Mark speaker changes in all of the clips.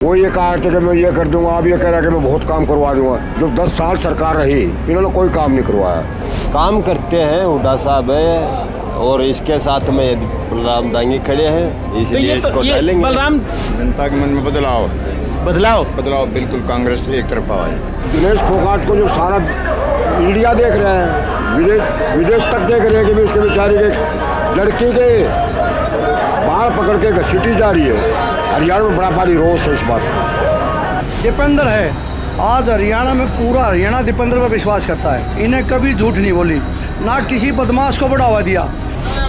Speaker 1: वो ये कहा था कि मैं ये कर दूंगा, आप ये कह रहा है कि मैं बहुत काम करवा दूंगा। जो 10 साल सरकार रही इन्होंने कोई काम नहीं करवाया।
Speaker 2: काम करते हैं हुड्डा साहब है और इसके साथ में बलराम दांगी खड़े हैं, इसलिए इसको डालेंगे।
Speaker 3: बलराम
Speaker 4: जनता के मन में बदलाव बिल्कुल कांग्रेस एक तरफा है।
Speaker 1: दिनेश फोगाट को जो सारा मीडिया देख रहे हैं, विदेश तक देख रहे हैं कि भी उसके बेचारे के लड़की के बाल पकड़ के घसीटी जा रही है। हरियाणा में बड़ा भारी रोष है इस बात का।
Speaker 5: दीपेंद्र है, आज हरियाणा में पूरा हरियाणा दीपेंद्र पर विश्वास करता है। इन्हें कभी झूठ नहीं बोली, ना किसी बदमाश को बढ़ावा दिया।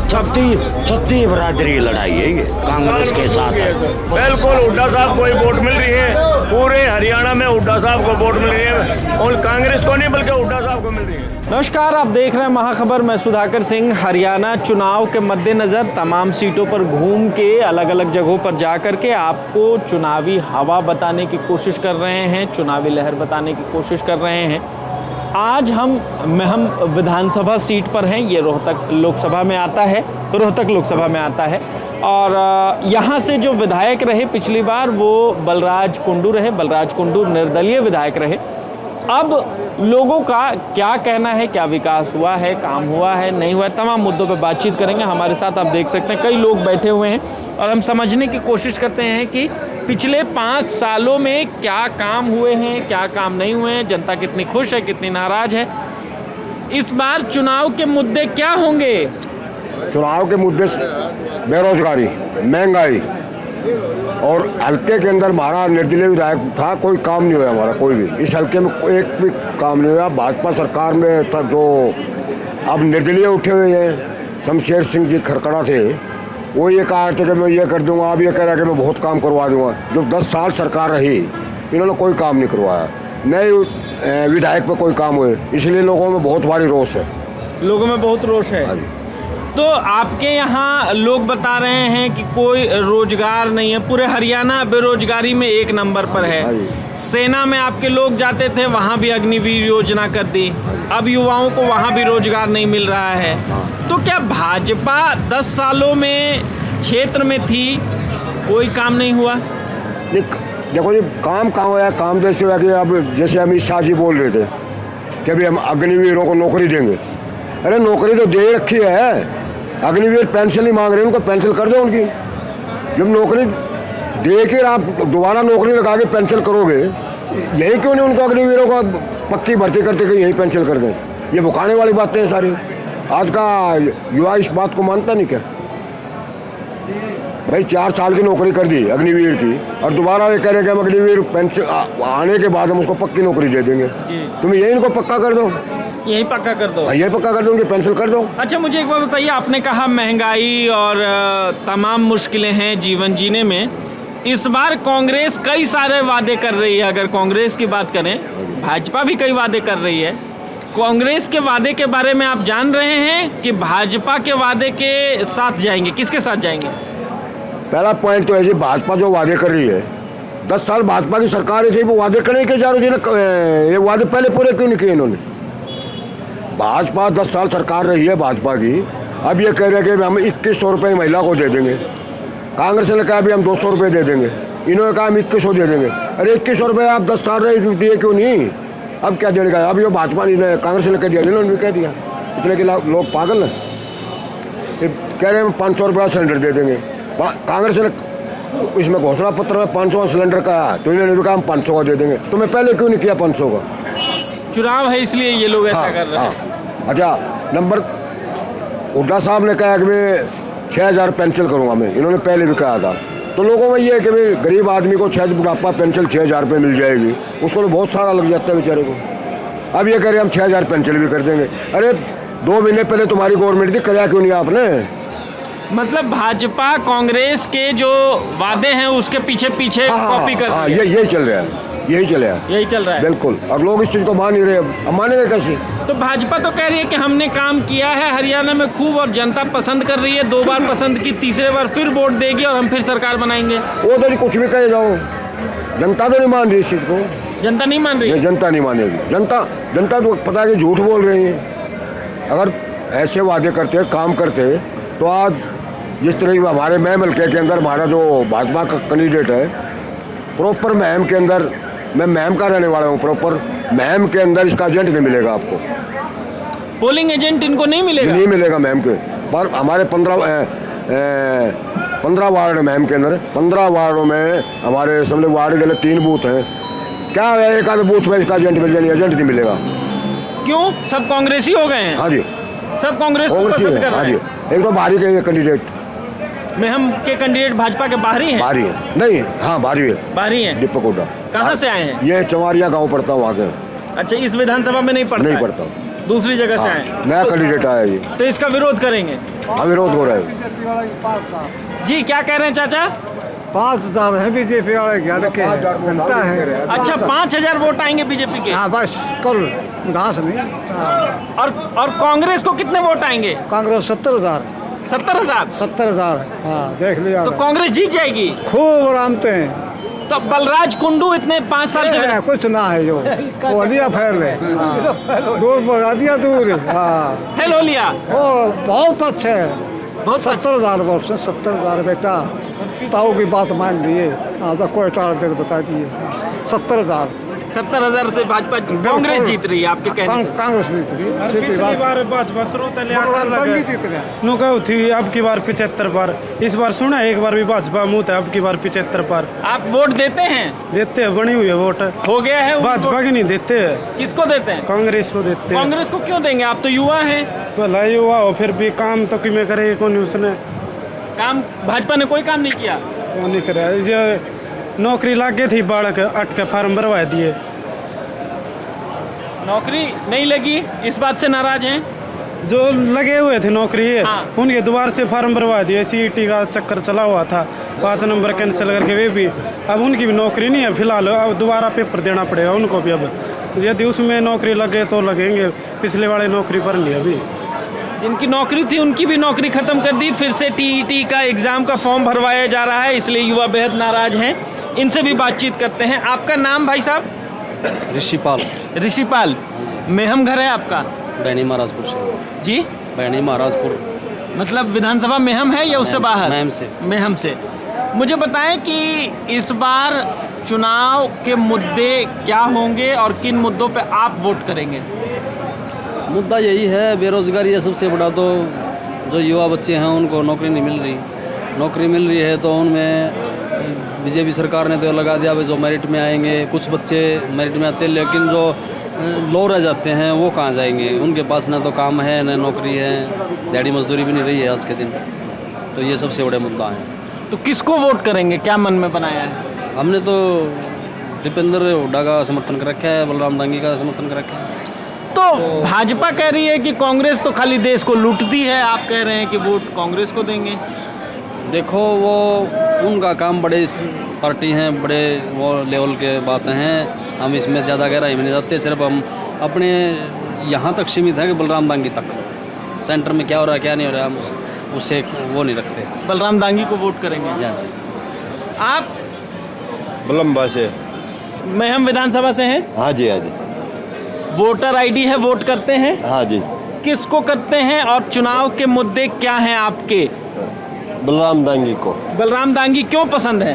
Speaker 6: सत्ती बरादरी लड़ाई है ये, कांग्रेस के साथ है।
Speaker 7: बिल्कुल हुड्डा साहब को ही वोट मिल रही है, पूरे हरियाणा में हुड्डा साहब को वोट मिल रही है और कांग्रेस को नहीं बल्कि हुड्डा साहब को मिल रही है।
Speaker 3: नमस्कार, आप देख रहे हैं महाखबर। मैं सुधाकर सिंह। हरियाणा चुनाव के मद्देनजर तमाम सीटों पर घूम के अलग अलग जगहों पर जा कर के आपको चुनावी हवा बताने की कोशिश कर रहे हैं, चुनावी लहर बताने की कोशिश कर रहे हैं। आज हम विधानसभा सीट पर हैं। ये रोहतक लोकसभा में आता है, और यहाँ से जो विधायक रहे पिछली बार वो बलराज कुंडू रहे। बलराज कुंडू निर्दलीय विधायक रहे। अब लोगों का क्या कहना है, क्या विकास हुआ है, काम हुआ है, नहीं हुआ है, तमाम मुद्दों पर बातचीत करेंगे। हमारे साथ आप देख सकते हैं कई लोग बैठे हुए हैं और हम समझने की कोशिश करते हैं कि पिछले 5 सालों में क्या काम हुए हैं, क्या काम नहीं हुए हैं, जनता कितनी खुश है, कितनी नाराज है। इस बार चुनाव के मुद्दे क्या होंगे?
Speaker 1: चुनाव के मुद्दे बेरोजगारी, महंगाई और हल्के के अंदर हमारा निर्दलीय विधायक था, कोई काम नहीं हुआ हमारा, कोई भी इस हल्के में एक भी काम नहीं हुआ। भाजपा सरकार में जो अब निर्दलीय उठे हुए हैं, शमशेर सिंह जी खरकड़ा थे, वो ये कहा था कि मैं ये कर दूंगा, आप ये कह रहा है कि मैं बहुत काम करवा दूंगा। जो 10 साल सरकार रही इन्होंने कोई काम नहीं करवाया, नए विधायक पे कोई काम हुए, इसलिए लोगों में बहुत भारी रोष है।
Speaker 3: लोगों में बहुत रोष है। तो आपके यहाँ लोग बता रहे हैं कि कोई रोजगार नहीं है, पूरे हरियाणा बेरोजगारी में 1 नंबर पर है। सेना में आपके लोग जाते थे, वहाँ भी अग्निवीर योजना कर दी, अब युवाओं को वहाँ भी रोजगार नहीं मिल रहा है। तो क्या भाजपा 10 सालों में क्षेत्र में थी, कोई काम नहीं हुआ?
Speaker 1: देखो जी, काम कहाँ हुआ है? काम जैसे हुआ कि अब जैसे अमित शाह जी बोल रहे थे कि अभी हम अग्निवीरों को नौकरी देंगे। अरे नौकरी तो दे रखी है, अग्निवीर पेंशन नहीं मांग रहे, उनको पेंशन कर दो उनकी। जब नौकरी दे के आप दोबारा नौकरी लगा के पेंशन करोगे, यही क्यों नहीं उनको अग्निवीरों को पक्की भर्ती करते कि यही पेंशन कर दें? ये भुकाने वाली बातें हैं सारी। आज का युवा इस बात को मानता नहीं क्या? भाई 4 साल की नौकरी कर दी अग्निवीर की और दोबारा ये कह रहे हैं कि हम अग्निवीर पेंशन आने के बाद हम उसको पक्की नौकरी दे देंगे। तुम यही इनको पक्का कर दो,
Speaker 3: यही पक्का कर दो,
Speaker 1: यही पक्का कर दो, उनकी पेंशन कर दो।
Speaker 3: अच्छा, मुझे एक बात बताइए, आपने कहा महंगाई और तमाम मुश्किलें हैं जीवन जीने में। इस बार कांग्रेस कई सारे वादे कर रही है। अगर कांग्रेस की बात करें, भाजपा भी कई वादे कर रही है। कांग्रेस के वादे के बारे में आप जान रहे हैं कि भाजपा के वादे के साथ जाएंगे? किसके साथ जाएंगे?
Speaker 1: पहला पॉइंट तो है जी, भाजपा जो वादे कर रही है, 10 साल भाजपा की सरकार थी, वो वादे करने के जा रही है। ये वादे पहले पूरे क्यों नहीं किए इन्होंने? भाजपा 10 साल सरकार रही है भाजपा की, अब ये कह रहे हैं कि हम 2100 रुपये महिला को दे देंगे। कांग्रेस ने कहा अभी हम 200 रुपये दे देंगे, इन्होंने कहा हम 2100 दे देंगे। अरे 2100 रुपये आप 10 साल रहे दिए क्यों नहीं? अब क्या देने का? अब ये भाजपा ने, कांग्रेस ने कह दिया, इन्होंने भी कह दिया। इतने के लोग पागल हैं, कह रहे हैं 500 रुपया सिलेंडर दे देंगे। कांग्रेस ने इसमें घोषणा पत्र में 500 सिलेंडर का, तो इन्होंने भी कहा हम 500 का दे देंगे। तो मैं पहले क्यों नहीं किया 500 का?
Speaker 3: चुनाव है इसलिए ये लोग ऐसा कर रहे हैं।
Speaker 1: अच्छा, नंबर हुड्डा साहब ने कहा कि मैं 6000 पेंशन करूँगा मैं, इन्होंने पहले भी कहा था। तो लोगों में ये है कि भाई गरीब आदमी को शायद बुढ़ापा पेंशन 6000 रुपये मिल जाएगी, उसको तो बहुत सारा लग जाता है बेचारे को। अब ये कह रहे हैं हम 6000 पेंशन भी कर देंगे। अरे 2 महीने पहले तुम्हारी गवर्नमेंट थी, कराया क्यों नहीं आपने?
Speaker 3: मतलब भाजपा कांग्रेस के जो वादे हैं उसके पीछे कॉपी कर रही है।
Speaker 1: यही चल रहा है, यही चल रहा है
Speaker 3: बिल्कुल।
Speaker 1: और लोग इस चीज़ को मान नहीं रहे। अब मानेंगे कैसे?
Speaker 3: तो भाजपा तो कह रही है कि हमने काम किया है हरियाणा में खूब और जनता पसंद कर रही है, 2 बार पसंद की, तीसरे बार फिर वोट देगी और हम फिर सरकार बनाएंगे।
Speaker 1: वो तो कुछ भी कहे जाओ, जनता तो नहीं मान रही इस चीज़ को।
Speaker 3: जनता नहीं मान रही?
Speaker 1: जनता नहीं मानेगी। जनता तो पता है कि झूठ बोल रही है। अगर ऐसे वादे करते, काम करते, तो आज जिस तरह हमारे मैं हल्के के अंदर हमारा जो भाजपा का कैंडिडेट है प्रॉपर महम के अंदर, मैं महम का रहने वाला हूँ, प्रॉपर महम के अंदर इसका एजेंट नहीं मिलेगा आपको,
Speaker 3: पोलिंग एजेंट इनको नहीं मिलेगा?
Speaker 1: नहीं मिलेगा महम के। पर हमारे 15 वार्ड है महम के अंदर, 15 वार्डों में हमारे समझ वार्ड के लिए 3 बूथ हैं, क्या है एक आध बूथ में इसका एजेंट मिल जाए, एजेंट नहीं मिलेगा।
Speaker 3: क्यों? सब कांग्रेसी हो गए हैं?
Speaker 1: हाँ जी,
Speaker 3: सब कांग्रेस को
Speaker 1: कांग्रेस
Speaker 3: पसंद
Speaker 1: है।
Speaker 3: कर
Speaker 1: हाँ
Speaker 3: रहे
Speaker 1: जी,
Speaker 3: हैं?
Speaker 1: एक तो बाहरी के ये कैंडिडेट,
Speaker 3: महम के कैंडिडेट भाजपा के बाहरी हैं?
Speaker 1: बाहरी है, नहीं हाँ बाहरी है,
Speaker 3: बाहरी हैं।
Speaker 1: दीपक हुड्डा।
Speaker 3: कहाँ से आए हैं?
Speaker 1: ये चमारिया गांव पड़ता हूँ आगे,
Speaker 3: अच्छा, इस विधानसभा में नहीं पड़ता
Speaker 1: नहीं
Speaker 3: है?
Speaker 1: पड़ता,
Speaker 3: दूसरी जगह से आए
Speaker 1: हाँ, नया कैंडिडेट आया ये,
Speaker 3: तो इसका विरोध करेंगे?
Speaker 1: अविरोध हो रहा है।
Speaker 3: जी, क्या कह रहे हैं चाचा?
Speaker 5: 5,000 है बीजेपी वाले घर के घंटा है।
Speaker 3: अच्छा, 5,000 वोट आएंगे बीजेपी के?
Speaker 5: हाँ बस कल घास नहीं।
Speaker 3: और कांग्रेस को कितने वोट आएंगे?
Speaker 5: कांग्रेस 70,000
Speaker 3: 70,000?
Speaker 5: 70,000। हाँ देख लिया,
Speaker 3: तो कांग्रेस जीत जाएगी?
Speaker 5: खूब आरामते हैं।
Speaker 3: तो बलराज कुंडू इतने 5 साल से
Speaker 5: कुछ ना है जो वो लिया फैल है, दूर भगा दिया दूर। हाँ
Speaker 3: फेल हो लिया?
Speaker 5: वो बहुत अच्छा है,
Speaker 3: बहुत
Speaker 5: 70,000 वर्ष 70,000 बेटा, ताऊ की बात मान लिए। हाँ तो कोई टाल दे बता दिए 70,000।
Speaker 3: 70,000 से भाजपा, कांग्रेस जीत रही है आपके कहने से?
Speaker 5: कांग्रेस जीत रही, सीधी बात।
Speaker 8: बार भाजपा स्रोतः ले आकर
Speaker 5: भगवान
Speaker 8: लगे।
Speaker 5: जीत रहा।
Speaker 8: नु कहू थी अब की बार 75 बार, इस बार सुना एक बार भी भाजपा मुँह था, अब की बार 75 बार
Speaker 3: आप वोट देते हैं?
Speaker 8: देते हैं, बनी हुई है वोट।
Speaker 3: हो गया है वो
Speaker 8: भाजपा
Speaker 3: वोट?
Speaker 8: की नहीं देते हैं,
Speaker 3: किसको देते हैं?
Speaker 8: कांग्रेस को देते हैं।
Speaker 3: कांग्रेस को क्यों देंगे? आप तो युवा हैं।
Speaker 8: भला युवा हो फिर भी काम तो कि में करे कौन उसने,
Speaker 3: काम भाजपा ने कोई काम नहीं किया।
Speaker 8: कौन नहीं करे। जो नौकरी लागे थी बाढ़ के 8 के फार्म भरवा दिए,
Speaker 3: नौकरी नहीं लगी, इस बात से नाराज हैं?
Speaker 8: जो लगे हुए थे नौकरी
Speaker 3: हाँ।
Speaker 8: उनके दोबारा से फार्म भरवा दिए। सीईटी का चक्कर चला हुआ था, 5 नंबर कैंसिल करके वे भी, अब उनकी भी नौकरी नहीं है फिलहाल, अब दोबारा पेपर देना पड़ेगा उनको भी। अब यदि उसमें नौकरी लगे तो लगेंगे, पिछले वाले नौकरी भर लिया अभी।
Speaker 3: जिनकी नौकरी थी उनकी भी नौकरी खत्म कर दी, फिर से टीईटी का एग्जाम का फॉर्म भरवाया जा रहा है, इसलिए युवा बेहद नाराज हैं। इनसे भी बातचीत करते हैं। आपका नाम भाई साहब?
Speaker 2: ऋषिपाल,
Speaker 3: ऋषिपाल। मेहम घर है आपका?
Speaker 2: बैनी महाराजपुर से।
Speaker 3: जी,
Speaker 2: बैनी महाराजपुर
Speaker 3: मतलब विधानसभा मेहम है या उससे बाहर?
Speaker 2: महम से।
Speaker 3: मेहम से। मुझे बताएं कि इस बार चुनाव के मुद्दे क्या होंगे और किन मुद्दों पे आप वोट करेंगे?
Speaker 2: मुद्दा यही है, बेरोजगारी है सबसे बड़ा। तो जो युवा बच्चे हैं उनको नौकरी नहीं मिल रही, नौकरी मिल रही है तो उनमें बीजेपी सरकार ने तो लगा दिया जो मेरिट में आएंगे, कुछ बच्चे मेरिट में आते हैं, लेकिन जो लो रह जाते हैं वो कहाँ जाएंगे? उनके पास ना तो काम है ना नौकरी है, दिहाड़ी मजदूरी भी नहीं रही है आज के दिन। तो ये सबसे बड़े मुद्दा है।
Speaker 3: तो किसको वोट करेंगे, क्या मन में बनाया है?
Speaker 2: हमने तो दीपेंद्र हुड्डा का समर्थन कर रखा है, बलराम दांगी का समर्थन कर रखा है।
Speaker 3: तो भाजपा कह रही है कि कांग्रेस तो खाली देश को लूटती है, आप कह रहे हैं कि वोट कांग्रेस को देंगे।
Speaker 2: देखो वो उनका काम, बड़े पार्टी हैं, बड़े वो लेवल के बातें हैं, हम इसमें ज़्यादा गहराई में नहीं जाते। सिर्फ हम अपने यहाँ तक सीमित हैं कि बलराम दांगी तक, सेंटर में क्या हो रहा है क्या नहीं हो रहा है हम उससे वो नहीं रखते।
Speaker 3: बलराम दांगी को वोट करेंगे?
Speaker 2: जी जी।
Speaker 3: आप
Speaker 4: बलम्बा से।
Speaker 3: मेहम विधानसभा से हैं?
Speaker 2: हाँ जी, हाँ जी,
Speaker 3: वोटर आईडी है, वोट करते हैं?
Speaker 2: हाँ जी।
Speaker 3: किसको करते हैं और चुनाव के मुद्दे क्या हैं आपके?
Speaker 2: बलराम दांगी को।
Speaker 3: बलराम दांगी क्यों पसंद है?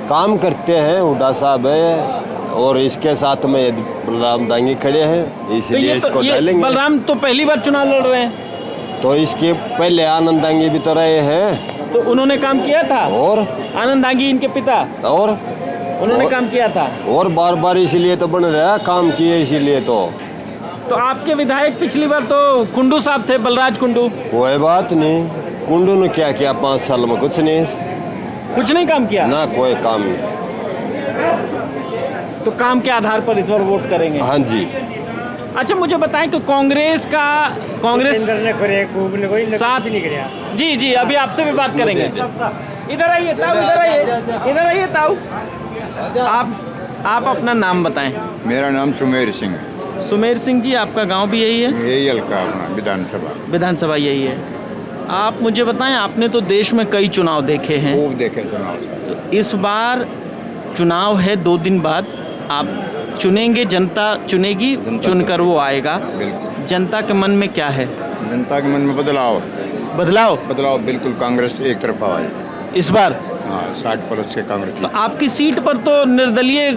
Speaker 2: काम करते हैं, हुड्डा साहब है, और इसके साथ में यदि बलराम दांगी खड़े हैं
Speaker 3: तो
Speaker 2: इसलिए इसको
Speaker 3: ये
Speaker 2: डालेंगे।
Speaker 3: बलराम तो पहली बार चुनाव लड़ रहे हैं,
Speaker 2: तो इसके पहले आनंद दांगी भी तो रहे हैं,
Speaker 3: तो उन्होंने काम किया था।
Speaker 2: और
Speaker 3: आनंद दांगी इनके पिता,
Speaker 2: और
Speaker 3: उन्होंने काम किया था।
Speaker 2: और बार बार इसीलिए तो बन रहा है, काम किए इसीलिए।
Speaker 3: तो आपके विधायक पिछली बार तो कुंडू साहब थे, बलराज कुंडू।
Speaker 2: कोई बात नहीं, कुंडू ने क्या किया 5 साल में? कुछ नहीं,
Speaker 3: कुछ नहीं काम किया
Speaker 2: ना कोई काम नहीं।
Speaker 3: तो काम के आधार पर इस बार वोट करेंगे?
Speaker 2: हाँ जी।
Speaker 3: अच्छा, मुझे बताएं कि कांग्रेस साथ जी जी, अभी आपसे भी बात करेंगे। इधर आइए ताऊ, इधर आइए, इधर आइए ताऊ। आप अपना नाम बताएं।
Speaker 4: मेरा नाम सुमेर सिंह है,
Speaker 3: सुमेर सिंह जी, आपका गांव भी यही है?
Speaker 4: यही हल्का अपना
Speaker 3: विधानसभा यही है। आप मुझे बताएं, आपने तो देश में कई चुनाव देखे हैं,
Speaker 4: खूब देखे चुनाव।
Speaker 3: तो इस बार चुनाव है 2 दिन बाद, आप चुनेंगे, जनता चुनेगी, चुनकर वो आएगा।
Speaker 4: बिल्कुल।
Speaker 3: जनता के मन में क्या है?
Speaker 4: जनता के मन में बदलाव
Speaker 3: बदलाव
Speaker 4: बिल्कुल, कांग्रेस एक तरफा है
Speaker 3: इस बार?
Speaker 4: हाँ 60+ के कांग्रेस
Speaker 3: तो आपकी सीट पर तो निर्दलीय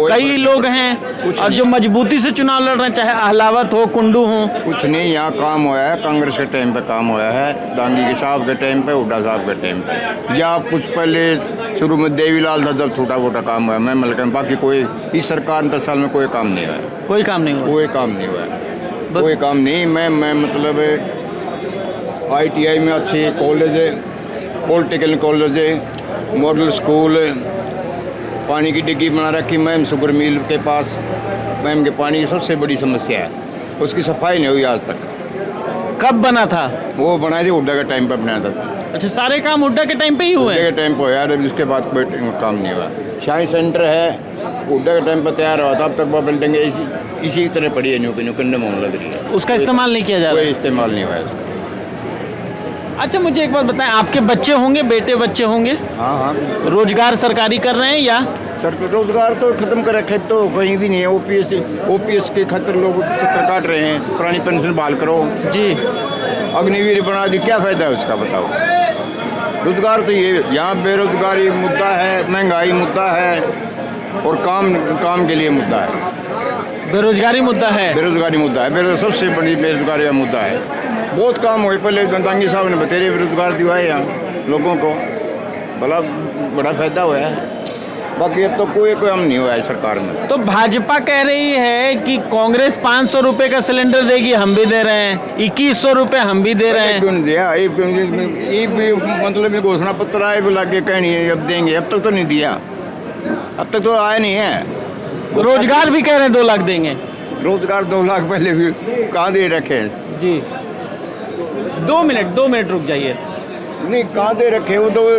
Speaker 3: कई लोग हैं और जो मजबूती से चुनाव लड़ रहे हैं, चाहे अहलावत हो, कुंडू हो।
Speaker 4: कुछ नहीं, यहाँ काम हुआ है कांग्रेस के टाइम पे, काम हुआ है दांगी के साहब के टाइम पे, हुड्डा साहब के टाइम पे, या कुछ पहले शुरू में देवीलाल था जब छोटा मोटा काम हुआ है, मैं मतलब बाकी कोई इस सरकार 10 साल में कोई काम नहीं हुआ है।
Speaker 3: कोई काम नहीं हुआ।
Speaker 4: कोई काम नहीं हुआ है, कोई काम नहीं। मैं मतलब ITI में अच्छे कॉलेज है, पॉलिटेक्निक कॉलेज है, मॉडल स्कूल, पानी की डिग्गी बना रखी मैम शुगर मिल के पास। मैम के पानी की सबसे बड़ी समस्या है, उसकी सफाई नहीं हुई आज तक।
Speaker 3: कब बना था?
Speaker 4: वो बनाए थे हुड्डा के टाइम पर बनाया था।
Speaker 3: अच्छा, सारे काम हुड्डा के टाइम पे ही हुए?
Speaker 4: हुड्डा के टाइम पर यार, उसके बाद कोई काम नहीं हुआ। शाही सेंटर है, हुड्डा के टाइम पर तैयार हुआ था, अब तक वो बिल्डिंग इसी तरह पड़ी है, न्यू कंडे मोहन लग रही है।
Speaker 3: उसका इस्तेमाल नहीं किया जा रहा?
Speaker 4: कोई इस्तेमाल नहीं हुआ है।
Speaker 3: अच्छा, मुझे एक बात बताएं, आपके बच्चे होंगे, बेटे बच्चे होंगे?
Speaker 4: हाँ हाँ,
Speaker 3: रोजगार सरकारी कर रहे हैं या?
Speaker 4: सर रोजगार तो खत्म कर रखे, तो कहीं भी नहीं है। OPS के खातिर लोग चक्कर काट रहे हैं, पुरानी पेंशन बहाल करो
Speaker 3: जी,
Speaker 4: अग्निवीर बना दी, क्या फायदा है उसका बताओ। रोजगार तो ये यहाँ बेरोजगारी मुद्दा है, महंगाई मुद्दा है, और काम के लिए मुद्दा है।
Speaker 3: बेरोजगारी मुद्दा है?
Speaker 4: बेरोजगारी मुद्दा है, सबसे बड़ी बेरोजगारी का मुद्दा है। बहुत काम हुए पहले, दांगी साहब ने बतेरे बेरोजगार दिवाए यहाँ लोगों को, बड़ा फायदा हुआ है। बाकी अब तो कोई काम नहीं हुआ है सरकार में।
Speaker 3: तो भाजपा कह रही है कि कांग्रेस 500 रुपए का सिलेंडर देगी, हम भी दे रहे हैं, 2100 रुपए हम भी दे रहे हैं।
Speaker 4: क्यों नहीं दिया? मतलब घोषणा पत्र आए लागे कहनी है अब देंगे, अब तक तो नहीं दिया, अब तक तो आया नहीं है।
Speaker 3: रोजगार भी कह रहे हैं 2 लाख देंगे।
Speaker 4: रोजगार 2 लाख पहले भी कहाँ दे रखे हैं
Speaker 3: जी? 2 मिनट रुक जाइए।
Speaker 4: नहीं, कहाँ दे रखे? वो तो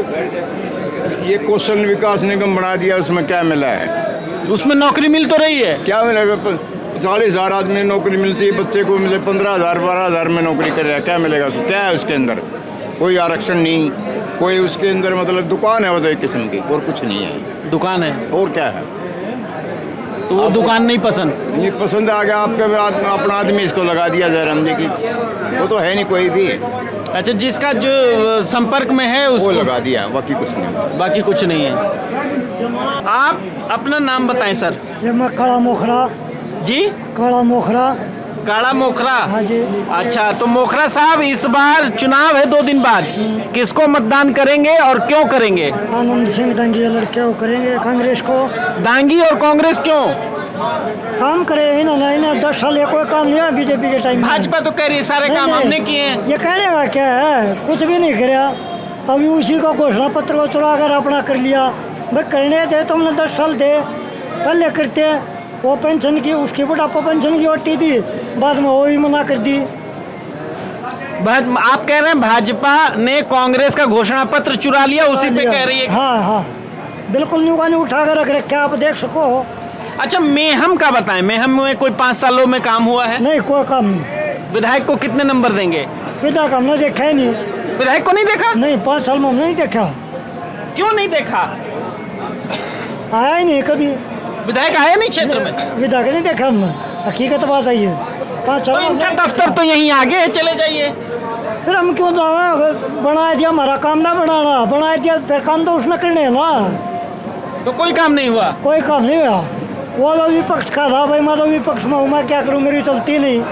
Speaker 4: ये कौशल विकास निगम बना दिया, उसमें क्या मिला है?
Speaker 3: उसमें नौकरी मिल तो रही है?
Speaker 4: क्या मिलेगा? 40,000 आदमी नौकरी मिलती है, बच्चे को मिले 15,000 12,000 में नौकरी कर रहा है, क्या मिलेगा? क्या है उसके अंदर? कोई आरक्षण नहीं, कोई उसके अंदर मतलब दुकान है वो तो एक किस्म की, और कुछ नहीं है।
Speaker 3: दुकान है
Speaker 4: और क्या है?
Speaker 3: तो वो दुकान नहीं पसंद?
Speaker 4: ये पसंद आ गया आपके, अपना आदमी इसको लगा दिया जयराम जी की, वो तो है नहीं कोई भी।
Speaker 3: अच्छा, जिसका जो संपर्क में है उसको
Speaker 4: वो लगा दिया, बाकी कुछ नहीं।
Speaker 3: बाकी कुछ नहीं है। आप अपना नाम बताएं सर।
Speaker 5: ये मैं काला मोखरा
Speaker 3: जी?
Speaker 5: काला मोखरा।
Speaker 3: काला मोखरा?
Speaker 5: हाँ जी।
Speaker 3: अच्छा, तो मोखरा साहब, इस बार चुनाव है 2 दिन बाद, किसको मतदान करेंगे और क्यों करेंगे?
Speaker 5: आनंद सिंह दांगी लड़के को करेंगे, कांग्रेस को।
Speaker 3: दांगी और कांग्रेस क्यों?
Speaker 5: काम करे इन्होंने 10 साल ये कोई काम नहीं है बीजेपी के टाइम में।
Speaker 3: भाजपा तो कह रही है सारे काम हमने किए हैं।
Speaker 5: ये कहने का क्या है, कुछ भी नहीं किया। अभी उसी को घोषणा पत्र को चुरा कर अपना कर लिया। भाई करने दे, तुमने 10 साल दे पहले करते, वो पेंशन की, उसकी बुढ़ापा पेंशन की ओटी दी, बाद में वो भी मना कर दी।
Speaker 3: आप कह रहे हैं भाजपा ने कांग्रेस का घोषणा पत्र चुरा लिया, उसी पे कह रही है?
Speaker 5: हाँ, बिल्कुल न्यूकानी उठा कर रख रखे, आप देख सको।
Speaker 3: अच्छा, मेहम का बताएं, मेहम में कोई 5 सालों में काम हुआ है?
Speaker 5: नहीं, कोई काम नहीं।
Speaker 3: विधायक को कितने नंबर देंगे?
Speaker 5: विधायक हमने देखा ही नहीं।
Speaker 3: विधायक को नहीं देखा?
Speaker 5: नहीं, 5 साल में हमने नहीं देखा।
Speaker 3: क्यों नहीं देखा?
Speaker 5: आया ही नहीं कभी
Speaker 3: विधायक आया नहीं क्षेत्र में?
Speaker 5: विधायक नहीं देखा हमने, हकीकत बात आई है। 5
Speaker 3: तो
Speaker 5: साल
Speaker 3: इनका दफ्तर तो यहीं आगे है, चले जाइए।
Speaker 5: फिर हम क्यों बना दिया? हमारा काम ना बनाना, बना दिया फिर काम तो उसने करने है ना।
Speaker 3: तो कोई काम नहीं हुआ?
Speaker 5: कोई काम नहीं हुआ। वो लोग विपक्ष का था, भाई मैं तो विपक्ष में हूँ, मैं क्या करूँ, मेरी चलती नहीं।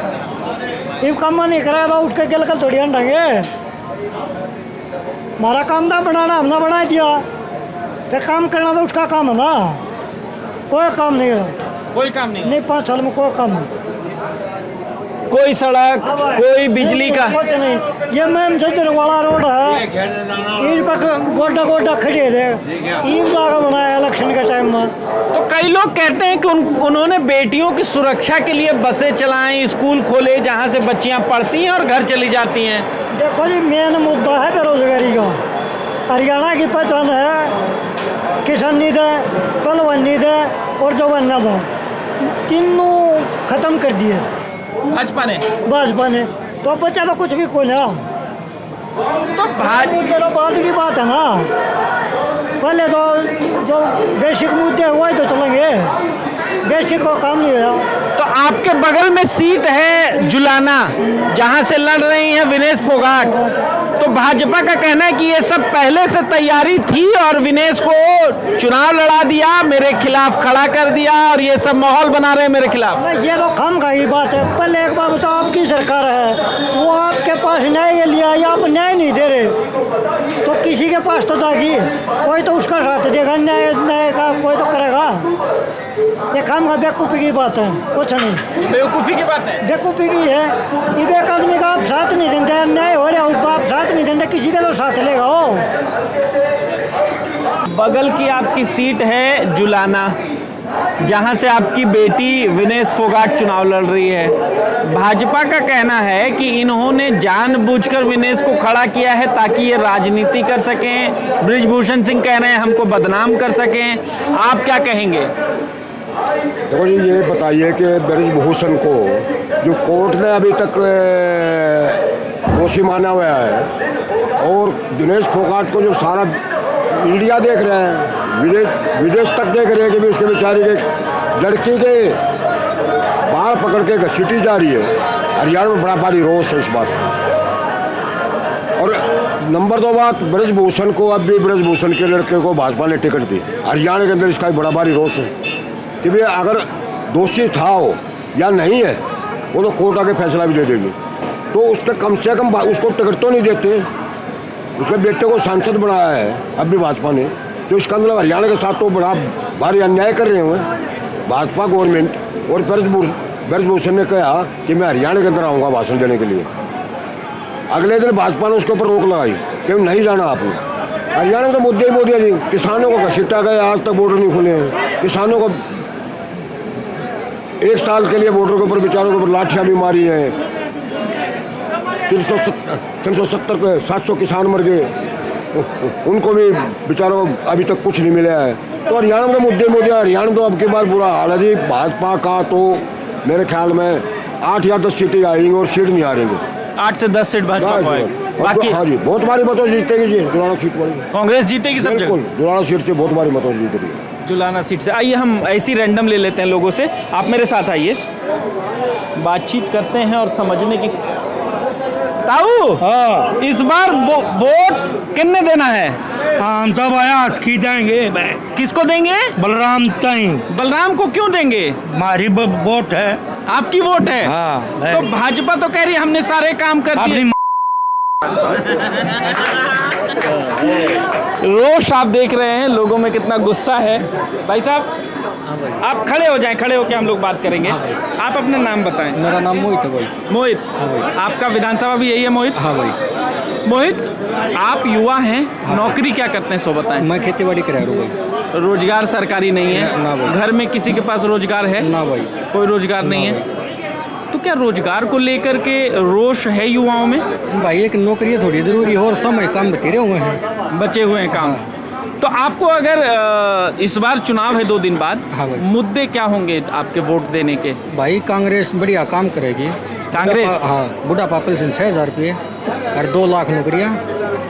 Speaker 5: ये काम नहीं कराया तो उठ के गल कल थोड़ी हटाएंगे। हमारा काम था बनाना, हमने बना दिया, फिर काम करना तो उसका काम है ना। कोई काम नहीं है।
Speaker 3: कोई काम नहीं?
Speaker 5: 5 साल में कोई काम नहीं।
Speaker 3: कोई सड़क, कोई बिजली का?
Speaker 5: कुछ नहीं। ये मैम वाला रोड है, इन पर गोड्डा गोड्डा खड़े थे, ईद लगा बनाया इलेक्शन के टाइम में।
Speaker 3: तो कई लोग कहते हैं कि उन्होंने बेटियों की सुरक्षा के लिए बसें चलाएं, स्कूल खोले जहां से बच्चियां पढ़ती हैं और घर चली जाती हैं।
Speaker 5: देखो जी, मेन मुद्दा है बेरोजगारी का। हरियाणा की पहचान है किसान निधि, पलवन निधि और जवान निधि, तीनों खत्म कर दिए
Speaker 3: भाजपा ने। तो
Speaker 5: बच्चा तो कुछ भी कोई ना।
Speaker 3: तो
Speaker 5: भाजपा बाद की बात है ना, पहले तो जो बेसिक मुद्दे हुए तो चलेंगे, बेसिक को काम नहीं हुआ।
Speaker 3: तो आपके बगल में सीट है जुलाना, जहां से लड़ रही हैं विनेश फोगाट। तो भाजपा का कहना है कि ये सब पहले से तैयारी थी और विनेश को चुनाव लड़ा दिया, मेरे खिलाफ खड़ा कर दिया और ये सब माहौल बना रहे हैं मेरे खिलाफ।
Speaker 5: नहीं, ये तो खम का ही बात है। पहले एक बार बताओ, आपकी सरकार है, वो आपके पास न्याय लिया या आप न्याय नहीं दे रहे, तो किसी के पास तो जागी, कोई तो उसका साथ देगा, न्याय का कोई तो करेगा। ये खम का बेवकूफ़ी की बात है, कुछ नहीं।
Speaker 3: बेवकूफ़ी की बात है,
Speaker 5: बेवकूफ़ी की है। ये एक आदमी का आप साथ नहीं देते, न्याय हो रहा है, उसको आप साथ नहीं देते, किसी का तो साथ लेगा हो।
Speaker 3: बगल की आपकी सीट है जुलाना, जहां से आपकी बेटी विनेश फोगाट चुनाव लड़ रही है। भाजपा का कहना है कि इन्होंने जानबूझकर विनेश को खड़ा किया है ताकि ये राजनीति कर सकें। बृजभूषण सिंह कह रहे हैं हमको बदनाम कर सकें। आप क्या कहेंगे?
Speaker 1: देखो जी, ये बताइए कि बृजभूषण को जो कोर्ट ने अभी तक दोषी माना हुआ है और विनेश फोगाट को जो सारा इंडिया देख रहे हैं, विदेश तक देख रहे हैं कि भी उसके बेचारे के लड़की के बाल पकड़ के घसीटी जा रही है। हरियाणा में बड़ा भारी रोष है इस बात का। और नंबर 2 बात, बृजभूषण को, अब भी बृजभूषण के लड़के को भाजपा ने टिकट दी। हरियाणा के अंदर इसका एक बड़ा भारी रोष है कि भाई अगर दोषी था हो या नहीं है, वो तो कोर्ट आके फैसला भी दे देगी। तो उसके कम से कम उसको टिकट तो नहीं देते। उसके बेटे को सांसद बनाया है अब भी भाजपा ने, तो इसका मतलब हरियाणा के साथ तो बड़ा भारी अन्याय कर रहे हैं भाजपा गवर्नमेंट। और बृजभूषण ने कहा कि मैं हरियाणा के अंदर आऊँगा भाषण देने के लिए। अगले दिन भाजपा ने उसके ऊपर रोक लगाई कि नहीं जाना आपने। हरियाणा में तो मुद्दे ही मोदी जी, किसानों को घसीटा गया, आज तक बॉर्डर नहीं खुले हैं। किसानों को 1 साल के लिए बॉर्डर के ऊपर बेचारों के ऊपर लाठियाँ भी मारी हैं। 370 के 700 किसान मर गए, उनको भी बेचारों को अभी तक कुछ नहीं मिला है। तो हरियाणा में मुद्दे मोदी, हरियाणा में तो अब की बार बुरा हाल है जी। भाजपा का तो मेरे ख्याल में 8 या 10 सीटें आएंगी और सीट नहीं हारेंगे।
Speaker 3: 8 से 10 सीट भाजपा को आएगी। बाकी
Speaker 1: हाँ जी, बहुत भारी मतों जीतेगी जी जुलाना सीट पर।
Speaker 3: कांग्रेस जीतेगी सब जगह,
Speaker 1: बिल्कुल जुलाना सीट से बहुत भारी मतों जीतेगी
Speaker 3: जुलाना सीट से। आइए हम ऐसी रैंडम ले लेते हैं लोगों से, आप मेरे साथ आइए, बातचीत करते हैं और समझने की। ताऊ, हाँ, इस बार वोट किन्ने देना है?
Speaker 7: हम सब आया हाथ खींचाएंगे।
Speaker 3: किसको देंगे?
Speaker 7: बलराम ताई।
Speaker 3: बलराम को क्यों देंगे?
Speaker 7: हमारी वोट है।
Speaker 3: आपकी वोट है?
Speaker 7: हाँ,
Speaker 3: तो भाजपा तो कह रही है हमने सारे काम कर दिए। रोष आप देख रहे हैं, लोगों में कितना गुस्सा है। भाई साहब, आप खड़े हो जाएं, खड़े होकर हम लोग बात करेंगे। आप अपना नाम बताएं।
Speaker 2: मेरा नाम मोहित है भाई।
Speaker 3: मोहित, आपका विधानसभा भी यही है मोहित?
Speaker 2: हाँ भाई।
Speaker 3: मोहित, आप युवा हैं, नौकरी क्या करते हैं सो बताएं।
Speaker 2: मैं खेती बाड़ी करा रहा हूँ भाई।
Speaker 3: रोजगार सरकारी नहीं है?
Speaker 2: ना भाई।
Speaker 3: घर में किसी के पास रोजगार है?
Speaker 2: ना भाई,
Speaker 3: कोई रोजगार नहीं है। तो क्या रोजगार को लेकर के रोष है युवाओं में?
Speaker 2: भाई एक नौकरी थोड़ी जरूरी है और समय काम बतेरे हुए हैं,
Speaker 3: बचे हुए हैं काम। तो आपको अगर इस बार चुनाव है 2 दिन बाद,
Speaker 2: हाँ भाई।
Speaker 3: मुद्दे क्या होंगे आपके वोट देने के?
Speaker 2: भाई कांग्रेस बढ़िया काम करेगी।
Speaker 3: कांग्रेस?
Speaker 2: हाँ, बुढ़ापा पेंशन 6,000 रुपये और 2 लाख नौकरियाँ,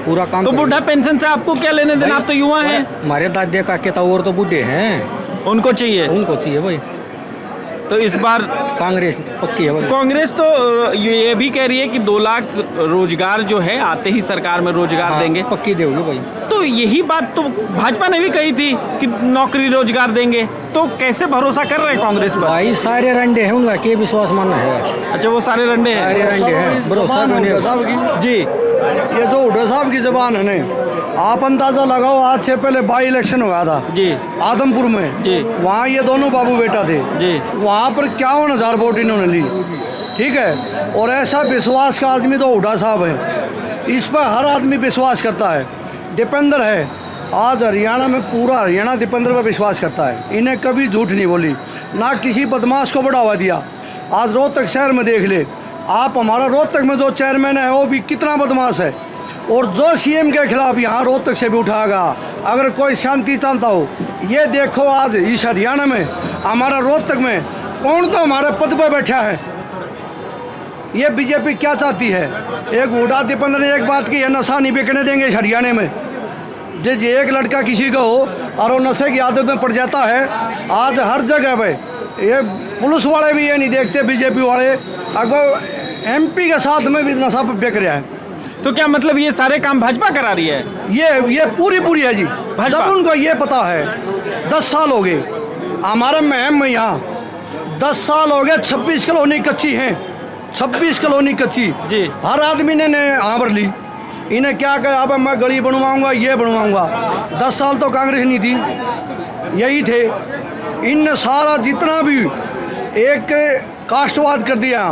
Speaker 2: पूरा काम।
Speaker 3: तो बुढ़ा पेंशन से आपको क्या लेने देना? आप तो युवा हैं।
Speaker 2: हमारे दादे काके तो और तो बूढ़े हैं,
Speaker 3: उनको चाहिए?
Speaker 2: उनको चाहिए भाई।
Speaker 3: तो इस बार
Speaker 2: कांग्रेस पक्की है भाई।
Speaker 3: कांग्रेस तो ये भी कह रही है कि 2 लाख रोजगार जो है आते ही सरकार में रोजगार देंगे।
Speaker 2: पक्की देगी भाई।
Speaker 3: तो यही बात तो भाजपा ने भी कही थी कि नौकरी रोजगार देंगे। तो कैसे भरोसा कर रहे हैं कांग्रेस पर?
Speaker 2: भाई सारे रंडे हैं, उनका के विश्वास मानना है।
Speaker 3: अच्छा, वो सारे रंडे हैं?
Speaker 2: सारे रंडे हैं, भरोसा नहीं।
Speaker 3: जी,
Speaker 9: ये जो हुड्डा साहब की जबान है ना, आप अंदाजा लगाओ, आज से पहले बाई इलेक्शन हुआ था
Speaker 3: जी
Speaker 9: आदमपुर में
Speaker 3: जी,
Speaker 9: वहाँ ये दोनों बाबू बेटा थे
Speaker 3: जी,
Speaker 9: वहाँ पर 51,000 वोट इन्होंने ली, ठीक है। और ऐसा विश्वास का आदमी तो हुड्डा साहब है, इस पर हर आदमी विश्वास करता है। दीपेंद्र है, आज हरियाणा में पूरा हरियाणा दीपेंद्र पर विश्वास करता है। इन्हें कभी झूठ नहीं बोली, ना किसी बदमाश को बढ़ावा दिया। आज रोहतक शहर में देख ले आप, हमारा रोहतक में जो चेयरमैन है वो भी कितना बदमाश है, और जो सीएम के खिलाफ यहाँ रोहतक से भी उठाएगा अगर कोई शांति चाहता हो। ये देखो आज इस हरियाणा में, हमारा रोहतक में कौन तो हमारे पद पर बैठा है। ये बीजेपी क्या चाहती है? एक हुड्डा दीपेंद्र ने एक बात की है, नशा नहीं बिकने देंगे इस हरियाणा में। जिस एक लड़का किसी का हो और वो नशे की आदत में पड़ जाता है, आज हर जगह पे ये पुलिस वाले भी ये नहीं देखते, बीजेपी वाले अगर एमपी के साथ में भी नशा बिक रहा है।
Speaker 3: तो क्या मतलब ये सारे काम भाजपा करा रही है?
Speaker 9: ये पूरी है जी। जब उनको ये पता है 10 साल हो गए हमारे महम में, यहाँ 10 साल हो गए, 26 कॉलोनी कच्ची हैं, 26 कॉलोनी कच्ची
Speaker 3: जी।
Speaker 9: हर आदमी ने आवर ली। इन्हें क्या कहा, अब मैं गली बनवाऊंगा, ये बनवाऊंगा। 10 साल तो कांग्रेस नहीं थी, यही थे। इन सारा जितना भी एक कास्टवाद कर दिया।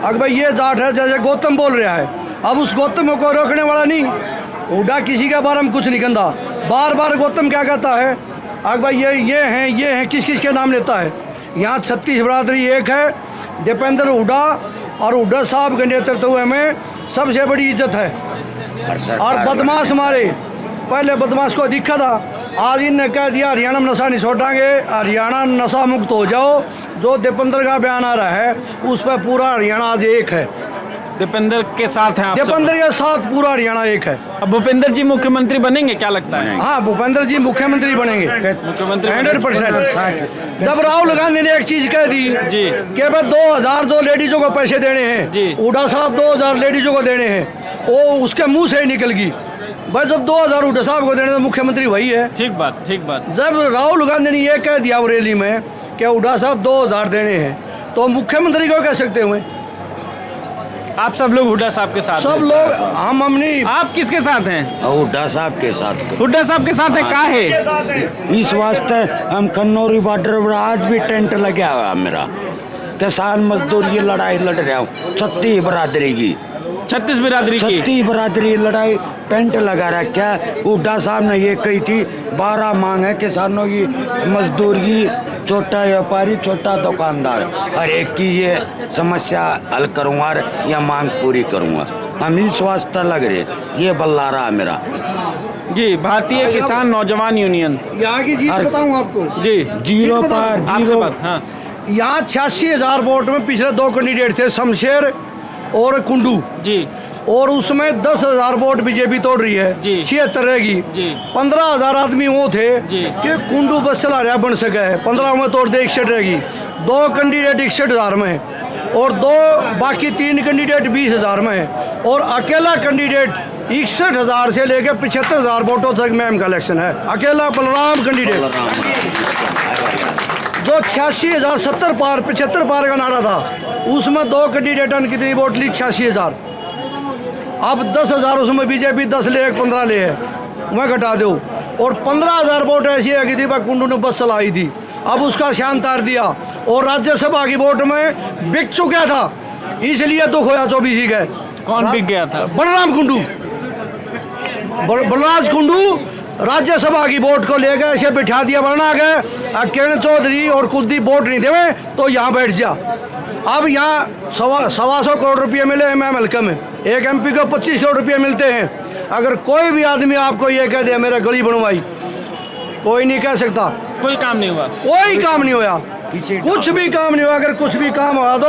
Speaker 9: अगर भाई ये जाट है, जैसे गौतम बोल रहा है, अब उस गौतम को रोकने वाला नहीं। उड़ा किसी के बारे में कुछ नहीं कहता। बार बार गौतम क्या कहता है, अगर भाई ये हैं, किस किस के नाम लेता है। यहाँ 36 बरादरी एक है, दीपेंद्र हुड्डा, और हुड्डा साहब के नेतृत्व में सबसे बड़ी इज्जत है। और बदमाश हमारे, पहले बदमाश को दिखा था, आज इनने कह दिया हरियाणा में नशा नहीं छोड़ांगे, हरियाणा नशा मुक्त हो जाओ। जो दीपेंद्र का बयान आ रहा है उस पर पूरा हरियाणा आज एक है।
Speaker 3: दीपेंद्र के साथ हैं आप?
Speaker 9: दीपेंद्र के साथ पूरा हरियाणा एक है।
Speaker 3: अब भूपेंद्र जी मुख्यमंत्री बनेंगे क्या लगता है?
Speaker 9: हाँ, भूपेंद्र जी मुख्यमंत्री बनेंगे,
Speaker 3: मुख्यमंत्री
Speaker 9: 100%। जब राहुल गांधी ने एक चीज कह दी
Speaker 3: जी
Speaker 9: कि भाई 2000 जो लेडीजों को पैसे देने हैं
Speaker 3: जी,
Speaker 9: हुड्डा साहब 2000 लेडीजों को देने हैं, वो उसके मुंह से निकल गई। भाई जब 2000 हुड्डा साहब को देने तो मुख्यमंत्री वही है।
Speaker 3: ठीक बात, ठीक बात।
Speaker 9: जब राहुल गांधी ने ये कह दिया रैली में कि हुड्डा साहब 2000 देने हैं, तो मुख्यमंत्री को कह सकते हुए।
Speaker 3: आप सब लोग हुड्डा साहब के साथ?
Speaker 9: सब लोग, हम नहीं।
Speaker 3: आप किसके साथ हैं?
Speaker 6: हुड्डा साहब के साथ।
Speaker 3: हुड्डा साहब के साथ है? का है
Speaker 6: इस वास्ते हम खन्नौरी बॉर्डर पर आज भी टेंट लगा हुआ मेरा। किसान मजदूर ये लड़ाई लड़ रहा हूँ 36 बरादरी की,
Speaker 3: 36 बिरादरी की
Speaker 6: 36 बरादरी लड़ाई, टेंट लगा रखा। हुड्डा साहब ने ये कही थी 12 मांग है किसानों की, मजदूर की, छोटा व्यापारी, छोटा दुकानदार, हर एक की ये समस्या हल करूँगा और यह मांग पूरी करूँगा। हम इस वास्ते लग रहे, ये बल्ला रहा मेरा
Speaker 3: जी। भारतीय किसान नौजवान यूनियन
Speaker 9: यहाँ की जीत बताऊँ आपको
Speaker 3: जी।
Speaker 6: जीरो पर
Speaker 3: आपसे
Speaker 6: जीरो।
Speaker 3: बात, हाँ।
Speaker 9: यहाँ 86,000 वोट में पिछले 2 कैंडिडेट थे, शमशेर और कुंडू
Speaker 3: जी,
Speaker 9: और उसमें 10,000 वोट बीजेपी तोड़ रही है
Speaker 3: जी।
Speaker 9: 76 रहेगी
Speaker 3: जी।
Speaker 9: 15,000 आदमी वो थे
Speaker 3: जी।
Speaker 9: कि कुंडू बस चला रहा बन सका है, 15 में तोड़ दे 61 रहेगी। 2 कैंडिडेट 61,000 में है, और 2 बाकी 3 कैंडिडेट 20,000 में है, और अकेला कैंडिडेट 61,000 से लेकर 75,000 वोटों तक मैम का इलेक्शन है। अकेला बलराम कैंडिडेट जो 86,000 70 पार 75 पार का नारा था, उसमें 2 कैंडिडेटों ने कितनी वोट ली? 86,000। अब 10,000 उसमें बीजेपी 10 ले 15 ले है, मैं घटा दो। और 15,000 वोट ऐसी है कि थी कुंडू ने बस चलाई थी, अब उसका शान तार दिया। और राज्यसभा की वोट में बिक चुका था, इसलिए दुख होया 24 का।
Speaker 3: कौन बिक गया था?
Speaker 9: बलराम कुंडू, बलराज कुंडू राज्यसभा की वोट को लेकर ऐसे बिठा दिया, वरना गए किरण चौधरी और कुलदीप वोट नहीं देवे तो यहाँ बैठ जा। अब यहाँ 125 करोड़ रुपये मिले हैं मैम हल्का में, एक एमपी को 25 करोड़ रुपये मिलते हैं। अगर कोई भी आदमी आपको ये कह दे मेरा गली बनवाई, कोई नहीं कह सकता।
Speaker 3: कोई काम नहीं हुआ,
Speaker 9: कोई काम नहीं हुआ, कुछ भी काम नहीं हुआ। अगर कुछ भी काम हुआ तो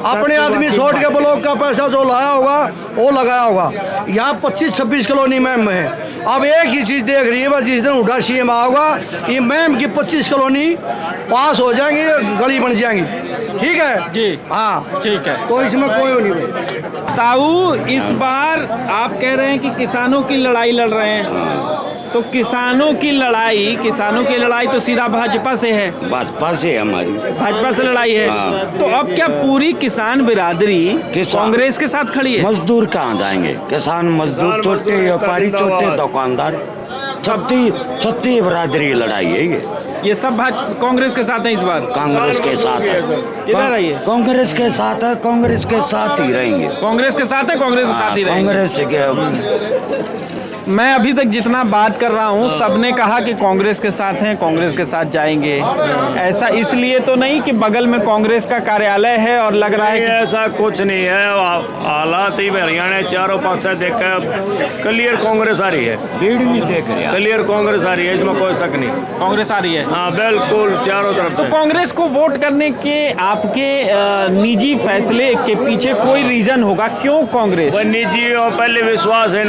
Speaker 9: अपने आदमी छोड़ के ब्लॉक का पैसा जो लाया होगा वो लगाया होगा। यहाँ 25-26 कॉलोनी मैम में है। अब एक ही चीज़ देख रही है, जिस दिन हुड्डा सीएम होगा ये मैम की 25 कॉलोनी पास हो जाएंगी, गली बन जाएंगी। ठीक है
Speaker 3: जी,
Speaker 9: हाँ
Speaker 3: ठीक है।
Speaker 9: तो इसमें कोई नहीं।
Speaker 3: ताऊ, इस बार आप कह रहे हैं कि किसानों की लड़ाई लड़ रहे हैं, तो किसानों की लड़ाई तो सीधा भाजपा से है।
Speaker 6: भाजपा से हमारी,
Speaker 3: भाजपा से लड़ाई है। तो अब क्या पूरी किसान बिरादरी कांग्रेस के साथ खड़ी है?
Speaker 6: मजदूर कहाँ जाएंगे? किसान मजदूर, छोटे व्यापारी, छोटे दुकानदार, 36 बरादरी लड़ाई है
Speaker 3: ये सब कांग्रेस के साथ है इस बार?
Speaker 6: कांग्रेस के साथ है।
Speaker 3: इधर आइए।
Speaker 6: कांग्रेस के साथ है, कांग्रेस के साथ ही रहेंगे।
Speaker 3: कांग्रेस के साथ है, कांग्रेस के साथ ही रहेंगे।
Speaker 6: कांग्रेस के
Speaker 3: मैं अभी तक जितना बात कर रहा हूँ सबने कहा कि कांग्रेस के साथ हैं, कांग्रेस के साथ जाएंगे। ऐसा इसलिए तो नहीं कि बगल में कांग्रेस का कार्यालय है और लग रहा है कि
Speaker 7: ऐसा कुछ नहीं है। हालात ही हरियाणा चारों पास से देखा क्लियर कांग्रेस आ रही है,
Speaker 6: भीड़ नहीं देख रहे,
Speaker 7: क्लियर कांग्रेस आ रही है, इसमें कोई शक नहीं।
Speaker 3: कांग्रेस आ रही है?
Speaker 7: हाँ बिल्कुल, चारों तरफ।
Speaker 3: तो कांग्रेस को वोट करने के आपके निजी फैसले के पीछे कोई रीजन होगा, क्यों कांग्रेस?
Speaker 7: निजी और पहले विश्वास है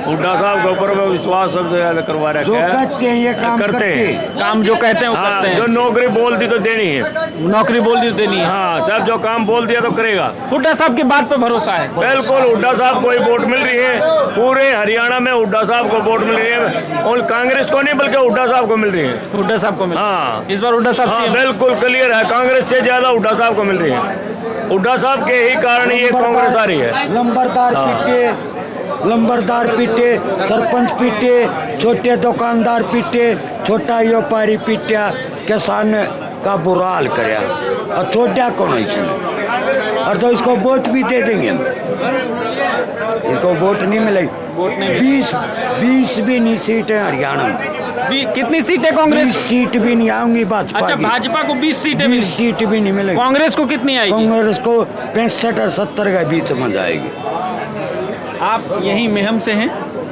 Speaker 7: हुड्डा साहब के ऊपर में विश्वास सब करवा
Speaker 6: जो
Speaker 7: रखा है।
Speaker 6: कहते हैं ये काम करते हैं।
Speaker 3: काम जो कहते हैं वो
Speaker 7: हाँ,
Speaker 3: करते हैं।
Speaker 7: जो नौकरी बोल दी तो देनी है।
Speaker 3: नौकरी बोल दी तो देनी है।
Speaker 7: हाँ, सब जो काम बोल दिया तो करेगा।
Speaker 3: हुड्डा साहब की बात पे भरोसा है।
Speaker 7: बिल्कुल हुड्डा साहब को ही वोट मिल रही है। पूरे हरियाणा में हुड्डा साहब को वोट मिल रही है, और कांग्रेस को नहीं बल्कि हुड्डा साहब को मिल रही है।
Speaker 3: हुड्डा साहब को मिल
Speaker 7: हाँ,
Speaker 3: इस बार हुड्डा साहब
Speaker 7: हाँ,
Speaker 3: CM।
Speaker 7: बिल्कुल क्लियर है, कांग्रेस से ज्यादा हुड्डा साहब को मिल रही है। हुड्डा साहब के ही कारण ये कांग्रेस आ रही है।
Speaker 6: लंबरदार पीटे, सरपंच पीटे, छोटे दुकानदार पीटे, छोटा व्यापारी पीटा, किसान का बुरा हाल कराया और छोटा कौन इसने। और तो इसको वोट भी दे देंगे, इसको वोट नहीं मिलेगी। 20 भी नहीं सीटें हरियाणा में।
Speaker 3: कितनी सीटें कांग्रेस?
Speaker 6: 20 सीट भी नहीं आऊंगी भाजपा
Speaker 3: अच्छा,
Speaker 6: की।
Speaker 3: भाजपा को 20 सीटें
Speaker 6: 20 सीट भी नहीं मिलेगी।
Speaker 3: कांग्रेस को कितनी आएगी?
Speaker 6: कांग्रेस को 65 और 70 के बीच में जाएगी।
Speaker 3: आप यही मेहम से हैं?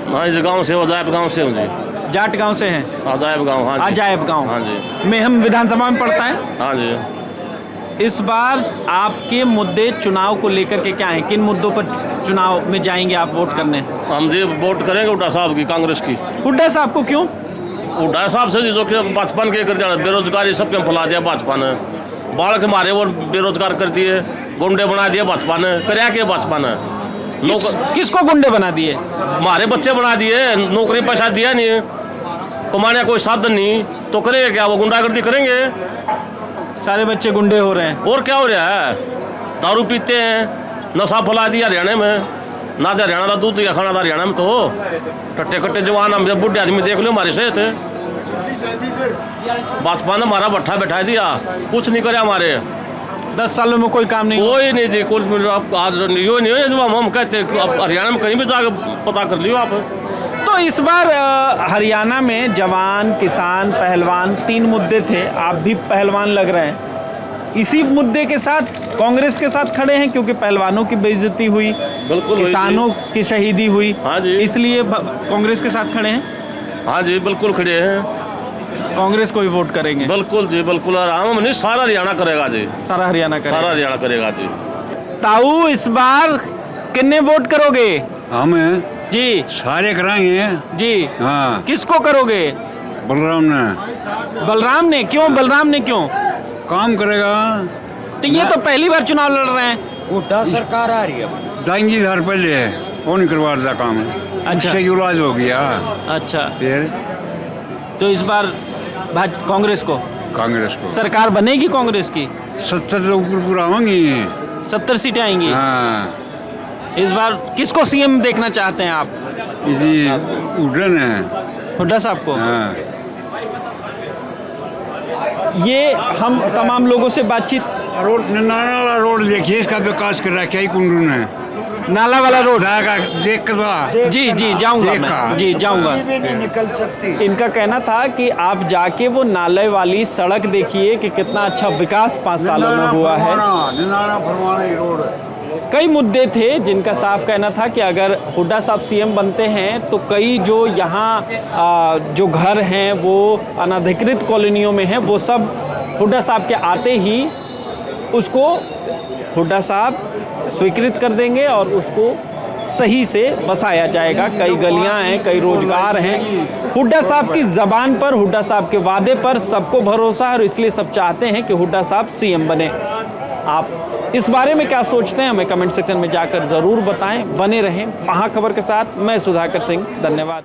Speaker 7: हाँ, इस गाँव से, अजायब गाँव से हूँ जी।
Speaker 3: जाट गांव से हैं?
Speaker 7: अजायब गाँव। हाँ जी।
Speaker 3: अजायब गांव।
Speaker 7: हाँ जी।
Speaker 3: मेहम विधानसभा में पड़ता है।
Speaker 7: हाँ जी।
Speaker 3: इस बार आपके मुद्दे चुनाव को लेकर के क्या हैं? किन मुद्दों पर चुनाव में जाएंगे आप वोट करने?
Speaker 7: हम जी वोट करेंगे हुड्डा साहब की, कांग्रेस की।
Speaker 3: हुड्डा साहब को क्यों?
Speaker 7: हुड्डा साहब से जो कि भाजपा के कर दिया, बेरोजगारी सबके फैला दिया भाजपा ने। बालक मारे वो बेरोजगार कर दिए, गुंडे बना दिए भाजपा ने। कराया क्या भाजपा ने?
Speaker 3: किसको गुंडे बना दिए?
Speaker 7: हमारे बच्चे बना दिए, नौकरी पैसा दिया नहीं, कमाने कोई साधन नहीं, तो करेंगे क्या? वो गुंडागर्दी करेंगे।
Speaker 3: सारे बच्चे गुंडे हो रहे हैं।
Speaker 7: और क्या हो रहा है? दारू पीते हैं, नशा फैला दिया हरियाणा में। ना तो हरियाणा का दूध दिया खाना था हरियाणा में, तो टट्टे कट्टे जवान हम जब बुढ़े आदमी देख लो हमारे से थे। भाजपा ने हमारा भट्ठा बैठा दिया, कुछ नहीं करे हमारे।
Speaker 3: 10 सालों में कोई काम नहीं?
Speaker 7: कोई नहीं जी, कुछ आज यो नहीं है जब हम कहते हरियाणा में कहीं भी जाकर पता कर लियो आप।
Speaker 3: तो इस बार हरियाणा में जवान, किसान, पहलवान 3 मुद्दे थे। आप भी पहलवान लग रहे हैं। इसी मुद्दे के साथ कांग्रेस के साथ खड़े हैं, क्योंकि पहलवानों की बेइज्जती हुई,
Speaker 7: बिल्कुल,
Speaker 3: किसानों की शहीदी हुई।
Speaker 7: हाँ जी।
Speaker 3: इसलिए कांग्रेस के साथ खड़े हैं।
Speaker 7: हाँ जी, बिल्कुल खड़े हैं।
Speaker 3: कांग्रेस को ही वोट करेंगे?
Speaker 7: बिल्कुल जी, बिल्कुल। आराम नहीं, सारा हरियाणा करेगा जी।
Speaker 3: सारा हरियाणा करेगा?
Speaker 7: सारा हरियाणा करेगा जी।
Speaker 3: ताऊ, इस बार किन्ने वोट करोगे?
Speaker 10: हम
Speaker 3: जी
Speaker 10: सारे कराएंगे
Speaker 3: जी।
Speaker 10: हाँ।
Speaker 3: किसको करोगे?
Speaker 10: बलराम ने।
Speaker 3: बलराम ने? क्यों बलराम ने? क्यों?
Speaker 10: काम करेगा।
Speaker 3: तो ये तो पहली बार चुनाव लड़ रहे हैं।
Speaker 6: हुड्डा सरकार आ रही है।
Speaker 10: जाएंगी इधर पहले, वो नहीं करवा रहा काम।
Speaker 3: अच्छा।
Speaker 10: उससे इलाज हो गया।
Speaker 3: अच्छा,
Speaker 10: फिर
Speaker 3: तो इस बार कांग्रेस को?
Speaker 10: कांग्रेस को
Speaker 3: सरकार बनेगी कांग्रेस की?
Speaker 10: 70 से ऊपर पूरा होंगी।
Speaker 3: 70 सीटें आएंगी।
Speaker 10: हाँ।
Speaker 3: इस बार किसको सीएम देखना चाहते हैं आप?
Speaker 10: इसी उड़न है।
Speaker 3: हुड्डा साहब को?
Speaker 10: हाँ।
Speaker 3: ये हम तमाम लोगों से बातचीत।
Speaker 10: रोड नाला रोड देखिए, इसका विकास कर रखा है कुंडू ने।
Speaker 3: नाला वाला रोड
Speaker 10: देख कर
Speaker 3: जी जी जाऊंगा मैं, जी जाऊंगा।
Speaker 6: नहीं निकल सकती।
Speaker 3: इनका कहना था कि आप जाके वो नाले वाली सड़क देखिए कि कितना अच्छा विकास 5 सालों में हुआ है।
Speaker 10: रोड
Speaker 3: कई मुद्दे थे जिनका साफ कहना था कि अगर हुड्डा साहब सीएम बनते हैं तो कई जो यहाँ जो घर हैं वो अनधिकृत कॉलोनियों में हैं, वो सब हुड्डा साहब के आते ही उसको हुड्डा साहब स्वीकृत कर देंगे और उसको सही से बसाया जाएगा। कई गलियां हैं, कई रोजगार हैं। हुड्डा साहब की ज़बान पर, हुड्डा साहब के वादे पर सबको भरोसा है और इसलिए सब चाहते हैं कि हुड्डा साहब सीएम बने। आप इस बारे में क्या सोचते हैं हमें कमेंट सेक्शन में जाकर ज़रूर बताएं। बने रहें महाखबर के साथ। मैं सुधाकर सिंह, धन्यवाद।